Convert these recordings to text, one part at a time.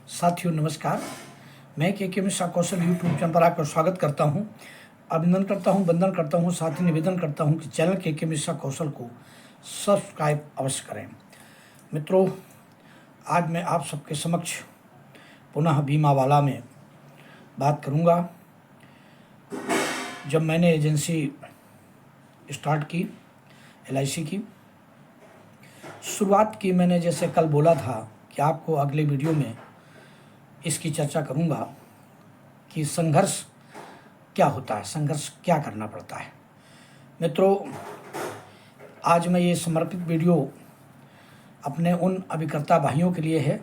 साथियों नमस्कार। मैं के मिश्रा कौशल यूट्यूब चैनल पर आपका स्वागत करता हूं। अभिनंदन करता हूं, वंदन करता हूं, साथ ही निवेदन करता हूं कि चैनल के मिश्रा कौशल को सब्सक्राइब अवश्य करें। मित्रों, आज मैं आप सबके समक्ष पुनः बीमा वाला में बात करूंगा। जब मैंने एजेंसी स्टार्ट की LIC की शुरुआत की, मैंने जैसे कल बोला था कि आपको अगले वीडियो में इसकी चर्चा करूंगा कि संघर्ष क्या होता है, संघर्ष क्या करना पड़ता है। मित्रों, आज मैं ये समर्पित वीडियो अपने उन अभिकर्ता भाइयों के लिए है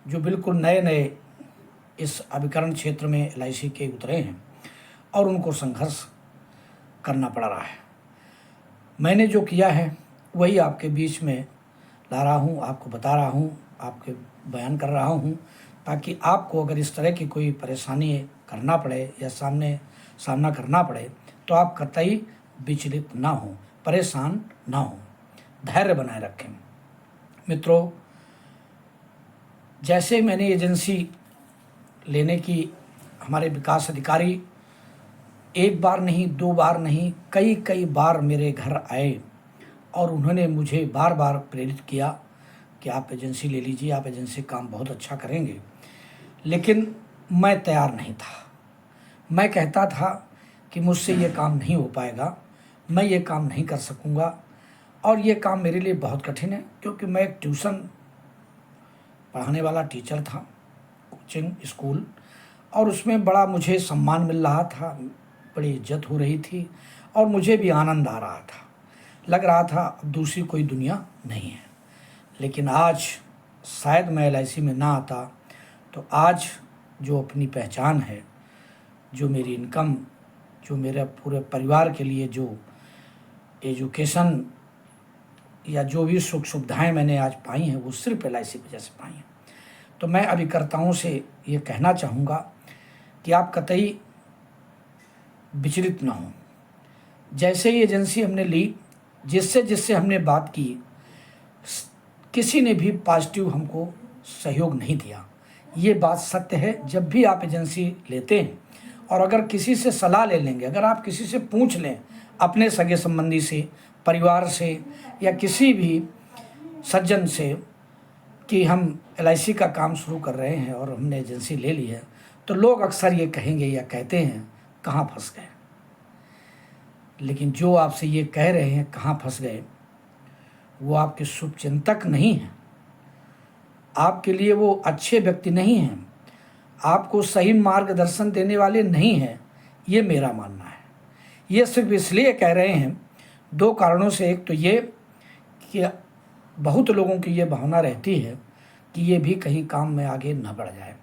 जो बिल्कुल नए नए इस अभिकरण क्षेत्र में LIC के उतरे हैं और उनको संघर्ष करना पड़ रहा है। मैंने जो किया है वही आपके बीच में ला रहा हूँ, आपको बता रहा हूँ, आपके बयान कर रहा हूँ, ताकि आपको अगर इस तरह की कोई परेशानी करना पड़े या सामना करना पड़े तो आप कतई विचलित ना हो, परेशान ना हो, धैर्य बनाए रखें। मित्रों, जैसे मैंने एजेंसी लेने की, हमारे विकास अधिकारी एक बार नहीं, दो बार नहीं, कई बार मेरे घर आए और उन्होंने मुझे बार बार प्रेरित किया कि आप एजेंसी ले लीजिए, आप एजेंसी काम बहुत अच्छा करेंगे। लेकिन मैं तैयार नहीं था। मैं कहता था कि मुझसे ये काम नहीं हो पाएगा, मैं ये काम नहीं कर सकूँगा और ये काम मेरे लिए बहुत कठिन है, क्योंकि मैं एक ट्यूशन पढ़ाने वाला टीचर था, कोचिंग स्कूल, और उसमें बड़ा मुझे सम्मान मिल रहा था, बड़ी इज्जत हो रही थी और मुझे भी आनंद आ रहा था। लग रहा था अब दूसरी कोई दुनिया नहीं है। लेकिन आज शायद मैं LIC में ना आता तो आज जो अपनी पहचान है, जो मेरी इनकम, जो मेरे पूरे परिवार के लिए जो एजुकेशन या जो भी सुख सुविधाएं मैंने आज पाई हैं वो सिर्फ LIC वजह से पाई हैं। तो मैं अभिकर्ताओं से ये कहना चाहूँगा कि आप कतई विचलित ना हो। जैसे ही एजेंसी हमने ली, जिससे हमने बात की, किसी ने भी पॉजिटिव हमको सहयोग नहीं दिया। ये बात सत्य है। जब भी आप एजेंसी लेते हैं और अगर किसी से सलाह ले लेंगे, अगर आप किसी से पूछ लें, अपने सगे संबंधी से, परिवार से या किसी भी सज्जन से कि हम LIC का काम शुरू कर रहे हैं और हमने एजेंसी ले ली है, तो लोग अक्सर ये कहेंगे या कहते हैं कहाँ फंस गए। लेकिन जो आपसे ये कह रहे हैं कहाँ फंस गए, वो आपके शुभचिंतक नहीं हैं, आपके लिए वो अच्छे व्यक्ति नहीं हैं, आपको सही मार्गदर्शन देने वाले नहीं हैं, ये मेरा मानना है। ये सिर्फ इसलिए कह रहे हैं, दो कारणों से। एक तो ये कि बहुत लोगों की ये भावना रहती है कि ये भी कहीं काम में आगे न बढ़ जाए,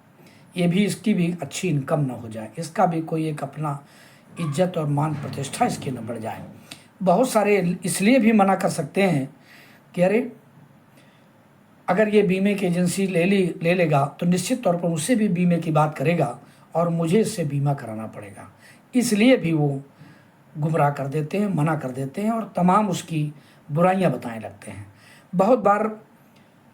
ये भी, इसकी भी अच्छी इनकम न हो जाए, इसका भी कोई एक अपना इज्जत और मान प्रतिष्ठा इसकी न बढ़ जाए। बहुत सारे इसलिए भी मना कर सकते हैं कि अरे अगर ये बीमे की एजेंसी ले लेगा तो निश्चित तौर पर उससे भी बीमे की बात करेगा और मुझे इससे बीमा कराना पड़ेगा। इसलिए भी वो गुमराह कर देते हैं, मना कर देते हैं और तमाम उसकी बुराइयां बताने लगते हैं। बहुत बार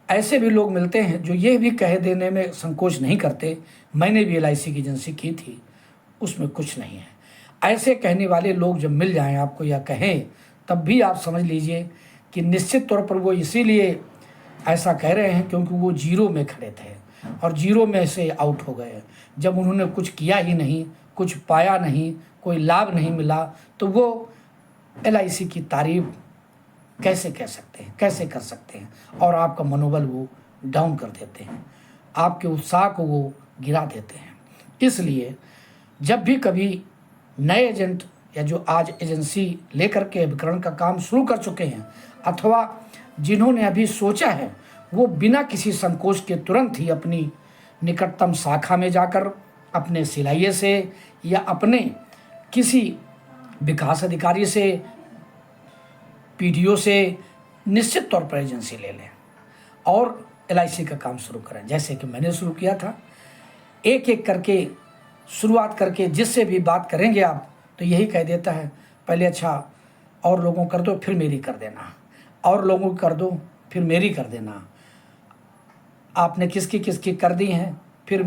ऐसे भी लोग मिलते हैं जो ये भी कह देने में संकोच नहीं करते, मैंने भी LIC की एजेंसी की थी, उसमें कुछ नहीं है। ऐसे कहने वाले लोग जब मिल जाएं आपको या कहें, तब भी आप समझ लीजिए कि निश्चित तौर पर वो इसीलिए ऐसा कह रहे हैं क्योंकि वो जीरो में खड़े थे और जीरो में से आउट हो गए। जब उन्होंने कुछ किया ही नहीं, कुछ पाया नहीं, कोई लाभ नहीं मिला, तो वो LIC की तारीफ कैसे कह सकते हैं, कैसे कर सकते हैं। और आपका मनोबल वो डाउन कर देते हैं, आपके उत्साह को वो गिरा देते हैं। इसलिए जब भी कभी नए एजेंट या जो आज एजेंसी लेकर के अभिकरण का काम शुरू कर चुके हैं अथवा जिन्होंने अभी सोचा है, वो बिना किसी संकोच के तुरंत ही अपनी निकटतम शाखा में जाकर अपने सिलाइये से या अपने किसी विकास अधिकारी से, PDO से निश्चित तौर पर एजेंसी ले लें और LIC का काम शुरू करें। जैसे कि मैंने शुरू किया था, एक एक करके शुरुआत करके जिससे भी बात करेंगे आप तो यही कह देता है, पहले अच्छा और लोगों कर दो फिर मेरी कर देना, और लोगों कर दो फिर मेरी कर देना। आपने किसकी किसकी कर दी हैं फिर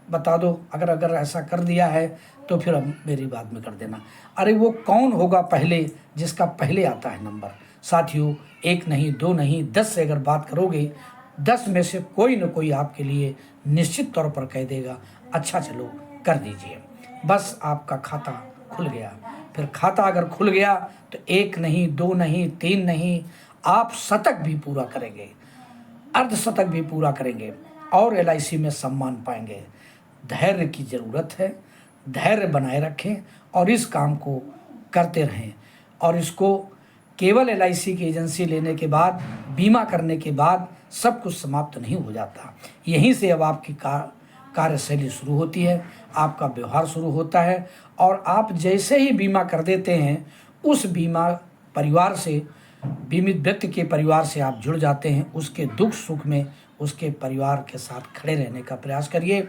बता दो, अगर ऐसा कर दिया है तो फिर अब मेरी बात में कर देना। अरे वो कौन होगा पहले जिसका पहले आता है नंबर। साथियों, 1 नहीं 2 नहीं 10 से अगर बात करोगे, 10 में से कोई न कोई आपके लिए निश्चित तौर पर कह देगा अच्छा चलो कर दीजिए। बस आपका खाता खुल गया। फिर खाता अगर खुल गया तो 1 नहीं 2 नहीं 3 नहीं, आप शतक भी पूरा करेंगे, अर्धशतक भी पूरा करेंगे और LIC में सम्मान पाएंगे। धैर्य की ज़रूरत है, धैर्य बनाए रखें और इस काम को करते रहें। और इसको केवल LIC की एजेंसी लेने के बाद, बीमा करने के बाद सब कुछ समाप्त नहीं हो जाता। यहीं से अब आपकी कार्यशैली शुरू होती है, आपका व्यवहार शुरू होता है। और आप जैसे ही बीमा कर देते हैं, उस बीमा परिवार से, बीमित व्यक्ति के परिवार से आप जुड़ जाते हैं। उसके दुख सुख में उसके परिवार के साथ खड़े रहने का प्रयास करिए।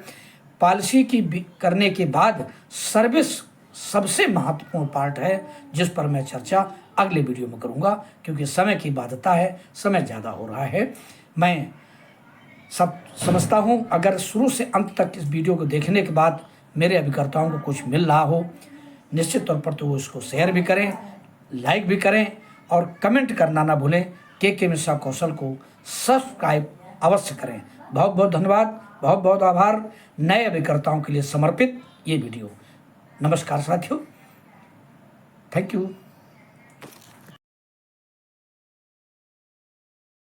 पॉलिसी की करने के बाद सर्विस सबसे महत्वपूर्ण पार्ट है, जिस पर मैं चर्चा अगले वीडियो में करूंगा, क्योंकि समय की बाध्यता है, समय ज़्यादा हो रहा है। मैं सब समझता हूं, अगर शुरू से अंत तक इस वीडियो को देखने के बाद मेरे अभिकर्ताओं को कुछ मिल रहा हो, निश्चित तौर पर तो वो इसको शेयर भी करें, लाइक भी करें और कमेंट करना ना भूलें। के मिश्रा कौशल को सब्सक्राइब अवश्य करें। बहुत बहुत धन्यवाद, बहुत बहुत आभार। नए अभिकर्ताओं के लिए समर्पित ये वीडियो। नमस्कार साथियों, थैंक यू।